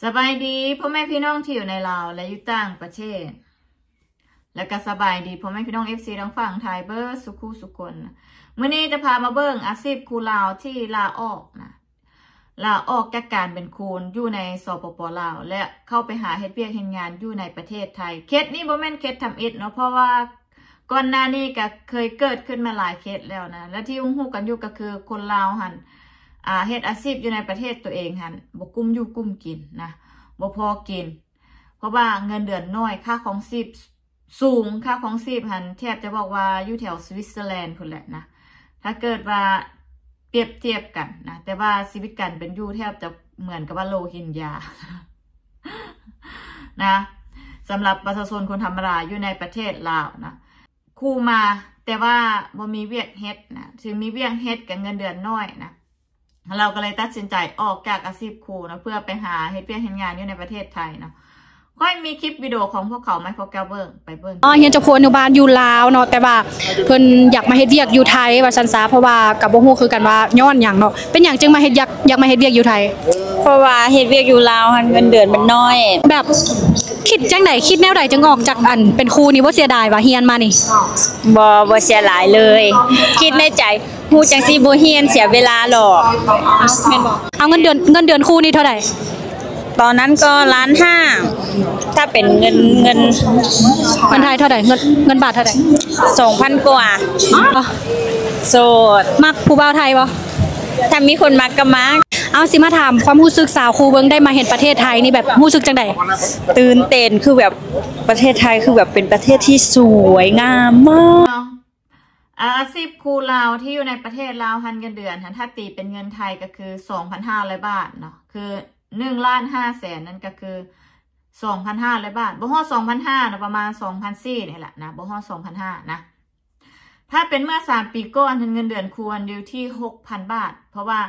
สบายดีพ่อแม่พี่น้องที่อยู่ในลาวและอยู่ต่างประเทศและก็สบายดีพ่อแม่พี่น้องFCทั้งฝั่งไทยเบอร์สุขุสุคนมื้อนี้จะพามาเบิ่งอาชีพครูลาวที่ลาออกลาออกจากการเป็นครูอยู่ในสปป.ลาวและเข้าไปหาเฮ็ดเวียกเฮ็ดงานอยู่ในประเทศไทยเคสนี้บ่แม่นเคสทำอิฐเนาะเพราะว่าก่อนหน้านี้ก็เคยเกิดขึ้นมาหลายเคสแล้วนะและที่ฮู้กันอยู่ก็คือคนลาวหั่นเฮ็ดอาชีพอยู่ในประเทศตัวเองหั่นบ่กุ้มอยู่กุ้มกินนะบ่พอกินเพราะว่าเงินเดือนน้อยค่าของชีพสูงค่าของชีพหันแทบจะบอกว่าอยู่แถวสวิตเซอร์แลนด์พุ่นแหละนะถ้าเกิดว่าเปรียบเทียบกันนะแต่ว่าชีวิตกันเป็นอยู่แทบจะเหมือนกับว่าโลหินยา นะสำหรับประชาชนคนธรรมดาอยู่ในประเทศลาวนะครูมาแต่ว่าบ่มีเวียกเฮ็ดนะถึงมีเวียกเฮ็ดกับเงินเดือนน้อยนะเราก็เลยตัดสินใจออกจากอาชีพครูนะเพื่อไปหาเฮ็ดเวียกเฮ็ดงานอยู่ในประเทศไทยนะค่อยมีคลิปวิดีโอของพวกเขาไหมพวกแกเบิ้งไปเบิ้งเฮียนจะควรอยู่บ้านอยู่ลาวเนาะแต่ว่าเพิ่นอยากมาเฮ็ดเวียกอยู่ไทยว่าซั่นซะเพราะว่าก็บ่ฮู้คือกันว่าย้อนหยังเนาะเป็นหยังจึงมาเฮ็ดอยากมาเฮ็ดเวียกอยู่ไทยเพราะว่าเฮ็ดเวียกอยู่ลาวหันเงินเดือนมันน้อยแบบคิดจังได๋คิดแนวใดจึงออกจากอันเป็นครูนี่บ่เสียดายว่าเฮียนมานี่บ่เสียหลายเลยคิดในใจฮู้จังซี่บ่เฮียนเสียเวลาหรอกแม่นบ่เอาเงินเดือนครูนี่เท่าใดตอนนั้นก็1,500,000ถ้าเป็นเงินไทยเท่าใดเงินบาทเท่าใด 2,000 กว่าโสดมักผู้บ่าวไทยบ่ถ้ามีคนมักก็มักเอาสิมาถามความรู้สึกสาวครูเบิ่งได้มาเห็นประเทศไทยนี่แบบรู้สึกจังได๋ตื่นเต้นคือแบบประเทศไทยคือแบบเป็นประเทศที่สวยงามมากอาชีพครูลาวที่อยู่ในประเทศลาวหันเงินเดือนถ้าตีเป็นเงินไทยก็คือ 2,500 บาทเนาะคือ1,500,000นั่นก็คือ 2,500 บาทบ่ฮอด 2,500 นะประมาณ 2,400 นี่แหละนะบ่ฮอด 2,500 นะถ้าเป็นเมื่อ3ปีก่อนเงินเดือนครูอยู่ที่ 6,000 บาทเพราะว่า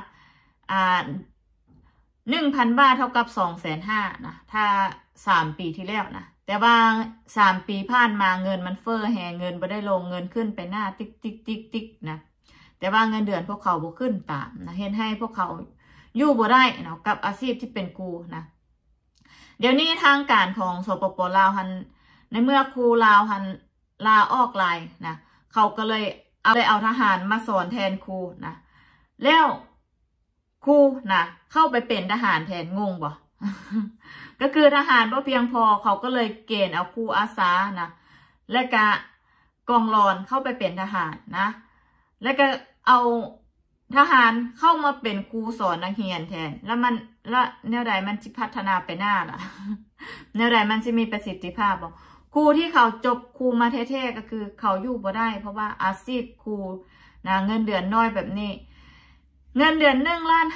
1,000 บาทเท่ากับ 250,000 นะถ้า3ปีที่แล้วนะแต่ว่า3ปีผ่านมาเงินมันเฟ้อแฮงเงินบ่ได้ลงเงินขึ้นไปหน้าติ๊กนะแต่ว่าเงินเดือนพวกเขาบ่ขึ้นตามนะเฮ็ดให้พวกเขาอยู่บ่ได้เนาะกับอาชีพที่เป็นครูนะเดี๋ยวนี้ทางการของสปป.ลาวหันในเมื่อครูลาวหันลาออกลายนะเขาก็เลยเอาทหารมาสอนแทนครูนะแล้วครูนะเข้าไปเป็นทหารแทนงงบ่ ก็คือทหารบ่เพียงพอเขาก็เลยเกณฑ์เอาครูอาสานะและก็กองร้อนเข้าไปเป็นทหารนะแล้วก็เอาทหารเข้ามาเป็นครูสอนนักเรียนแทนแล้วแนวใดมันสิพัฒนาไปหน้าล่ะ แนวใดมันสิมีประสิทธิภาพบ่ครูที่เขาจบครูมาแท้ๆก็คือเขาอยู่บ่ได้เพราะว่าอาชีพครูนะเงินเดือนน้อยแบบนี้เงินเดือน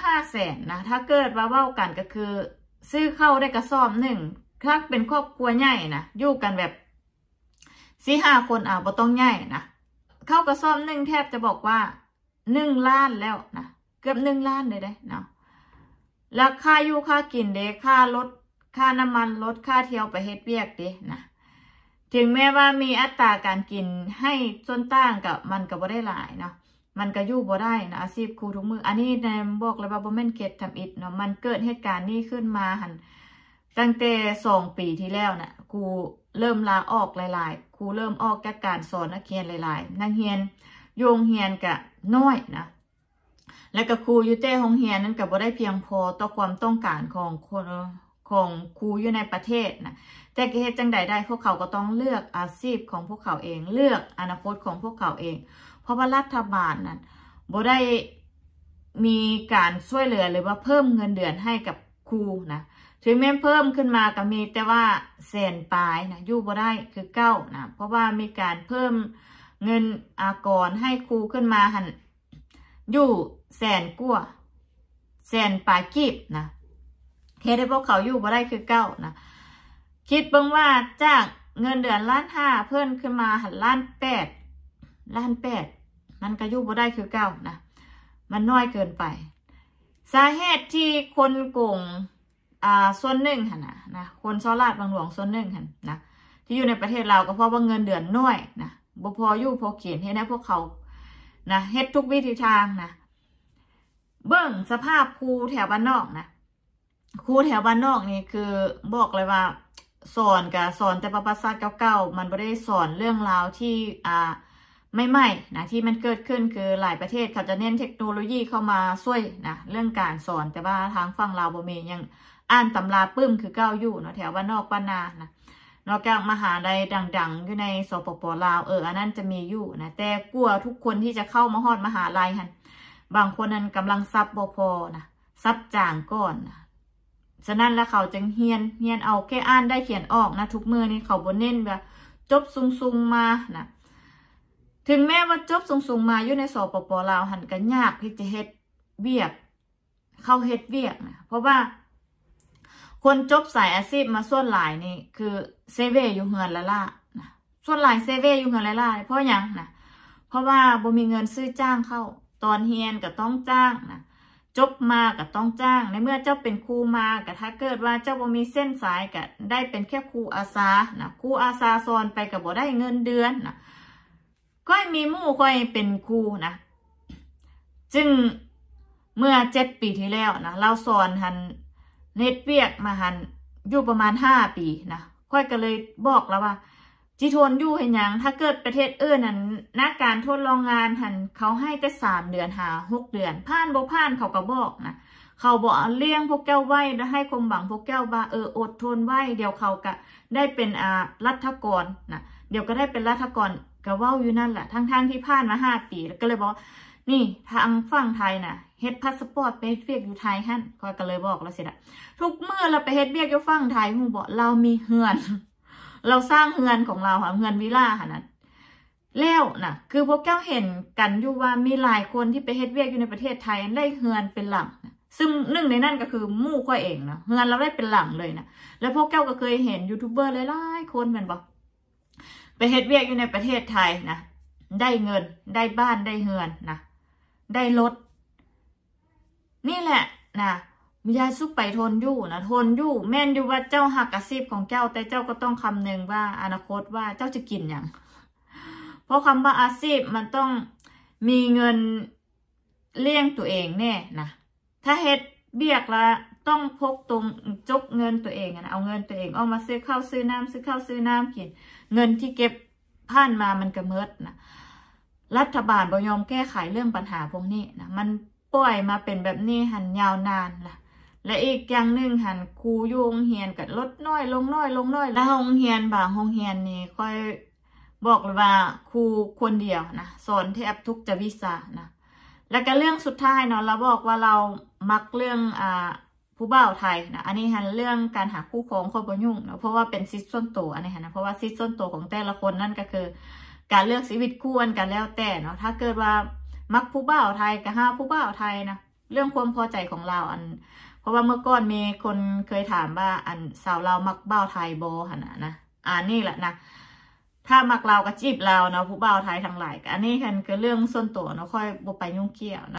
1,500,000นะถ้าเกิดว่าเว้ากันก็คือซื้อเข้าได้กระสอบหนึ่งถ้าเป็นครอบครัวใหญ่นะอยู่กันแบบ4-5 คนบ่ต้องใหญ่นะเข้ากระสอบหนึ่งแทบจะบอกว่า1,000,000แล้วนะเกือบ1,000,000เลยเนาะแล้วค่าอยู่ค่ากินเด้ค่ารถค่าน้ำมันรถค่าเที่ยวไปเฮ็ดเวียกเด้นะถึงแม้ว่ามีอัตราการกินให้ส่วนต่างกับมันก็บ่ได้หลายเนาะมันก็อยู่บ่ได้นะอาชีพครูทุกมืออันนี้แนมบอกเลยว่าบ่แม่นเก็ดทำอิฐเนาะมันเกิดเหตุการณ์นี้ขึ้นมาหันตั้งแต่2 ปีที่แล้วน่ะครูเริ่มลาออกหลายๆครูเริ่มออกจากการสอนนักเรียนหลายๆนักเรียนโรงเรียนก็น้อยนะแล้วก็ครูอยู่แต่โรงเรียนนั้นก็บ่ได้เพียงพอต่อความต้องการของคนของครูอยู่ในประเทศนะแต่เฮ็ดจังใดได้พวกเขาก็ต้องเลือกอาชีพของพวกเขาเองเลือกอนาคตของพวกเขาเองเพราะว่ารัฐบาลนั้นบ่ได้มีการช่วยเหลือหรือว่าเพิ่มเงินเดือนให้กับครูนะถึงแม้เพิ่มขึ้นมาก็มีแต่ว่าแสนปลายนะอยู่บ่ได้คือเก้านะเพราะว่ามีการเพิ่มเงินอากรให้ครูขึ้นมาหันอยู่แสนกว่าแสนปลายกีบนะเฮ็ดให้พวกเขาอยู่บ่ได้คือเก้านะคิดเบิ่งว่าจากเงินเดือน1,500,000เพิ่มขึ้นมาหัน1,800,000มันก็อยู่บ่ได้คือเก้านะมันน้อยเกินไปสาเหตุที่คนโกงส่วนหนึ่งหั่นนะคนชาวลาดบางหลวงส่วนหนึ่งหั่นนะที่อยู่ในประเทศเราก็เพราะว่าเงินเดือนน้อยนะบ่พออยู่พอกินเฮ็ดให้พวกเขานะเฮ็ดทุกวิธีทางนะเบิ่งสภาพครูแถวบ้านนอกนะ ครูแถวบ้านนอกนี่คือบอกเลยว่าสอนแต่ประวัติศาสตร์เก่าๆมันไม่ได้สอนเรื่องราวที่ไม่ใหม่นะที่มันเกิดขึ้นคือหลายประเทศเขาจะเน้นเทคโนโลยีเข้ามาช่วยนะเรื่องการสอนแต่ว่าทางฝั่งลาวบ่มียังอ่านตำราปึ้มคือเก้าอยู่เนาะแถวบ้านนอกบ้านนานะนอกจากมหาลัยดังๆอยู่ในสปป.ลาวอันนั้นจะมีอยู่นะแต่กลัวทุกคนที่จะเข้ามาฮอดมหาลัยหันบางคนนั้นกำลังซับบ่พอนะซับจางก่อนนะฉะนั้นแล้วเขาจึงเฮียนเอาแค่อ่านได้เขียนออกนะทุกมือนี่เขาบ่เน้นแบบจบสูงมานะถึงแม้ว่าจบสูงมาอยู่ในสปป.ลาวหันก็ยากที่จะเฮ็ดเวียกเข้าเฮ็ดเวียกนะเพราะว่าคนจบสายอาชีพมาส่วนหลายนี่คือเซเวอยู่เฮือนละล่ะนะส่วนหลายเซเวอยู่เฮือนละล่ะเพราะหยังนะเพราะว่าบ่มีเงินซื้อจ้างเข้าตอนเรียนก็ต้องจ้างนะจบมาก็ต้องจ้างในเมื่อเจ้าเป็นครูมาก็ถ้าเกิดว่าเจ้าบ่มีเส้นสายก็ได้เป็นแค่ครูอาสานะครูอาสาสอนไปก็บ่ได้เงินเดือนนะก็มีหมู่ค่อยเป็นครูนะจึงเมื่อ7 ปีที่แล้วนะเราสอนหันเน็ตเวียกมาหันอยู่ประมาณ5 ปีนะค่อยก็เลยบอกแล้วว่าจิทนอยู่เห็นยังถ้าเกิดประเทศอื่นนั้นนักการทดลองงานหันเขาให้แต่3 เดือน6 เดือนผ่านบ่ผ่านเขาก็บอกนะเขาบอกเลี้ยงพวกแก้วไว้แล้วให้ความหวังพวกแก้วว่าอดทนไว้เดี๋ยวเขาก็ได้เป็นรัฐกรนะเดี๋ยวก็ได้เป็นรัฐกรก็เว้าอยู่นั่นแหละทั้งที่ผ่านมา5 ปีแล้วก็เลยบอกนี่ทางฝั่งไทยนะเฮ็ดพาสปอร์ตไปเฮ็ดเวียกอยู่ไทยหั่นก็เลยบอกแล้วสินะทุกเมื่อเราไปเฮ็ดเวียกอยู่ฝั่งไทยฮู้บ่เรามีเฮือน เราสร้างเฮือนของเราค่ะเฮือนวิลล่าค่ะนั้นแล้วนะคือพวกแก้วเห็นกันอยู่ว่ามีหลายคนที่ไปเฮ็ดเวียกอยู่ในประเทศไทยได้เฮือนเป็นหลังนะซึ่งหนึ่งในนั้นก็คือหมู่ข้อยเองนะเฮือนเราได้เป็นหลังเลยนะแล้วพวกแก้วก็เคยเห็นยูทูบเบอร์หลายๆคนเหมือนบอกไปเฮ็ดเวียกอยู่ในประเทศไทยนะได้เงินได้บ้านได้เฮือนนะได้รถนี่แหละนะยาสุกไปทนอยู่นะทนอยู่แม่นอยู่ว่าเจ้าหักอาชีพของเจ้าแต่เจ้าก็ต้องคำนึงว่าอนาคตว่าเจ้าจะกินอย่างเพราะคำว่าอาชีพมันต้องมีเงินเลี้ยงตัวเองแน่นะถ้าเฮ็ดเบียกละต้องพกตรงจกเงินตัวเองนะเอาเงินตัวเองเอามาซื้อข้าวซื้อน้ำซื้อข้าวซื้อน้ำกินเงินที่เก็บผ่านมามันก็เมิดนะรัฐบาลบ่ยอมแก้ไขเรื่องปัญหาพวกนี้นะมันปล่อยมาเป็นแบบนี้หันยาวนานล่ะและอีกอย่างหนึ่งหันครูอยู่โรงเรียนกับลดน้อยลงน้อยแล้วโรงเรียนบางโรงเรียนนี่ค่อยบอกเลยว่าครูคนเดียวนะสอนแทบทุกวิชานะแล้วก็เรื่องสุดท้ายเนาะเราบอกว่าเรามักเรื่องผู้บ่าวไทยนะอันนี้หันเรื่องการหาคู่ครองคนบ่ยุ่งเนาะเพราะว่าเป็นสิทธิส่วนตัวอันนี้หันนะเพราะว่าสิทธิส่วนตัวของแต่ละคนนั่นก็คือการเลือกชีวิตคู่กันแล้วแต่เนาะถ้าเกิดว่ามักผู้บ่าวไทยก็หาผู้บ่าวไทยนะเรื่องความพอใจของเราเพราะว่าเมื่อก่อนมีคนเคยถามว่าสาวเรามักบ่าวไทยโบหันนะนี่แหละนะถ้ามักเราก็จีบเราเนาะผู้บ่าวไทยทั้งหลายอันนี้คือเรื่องส่วนตัวเนาะค่อยบ่ไปยุ่งเกี่ยวนะ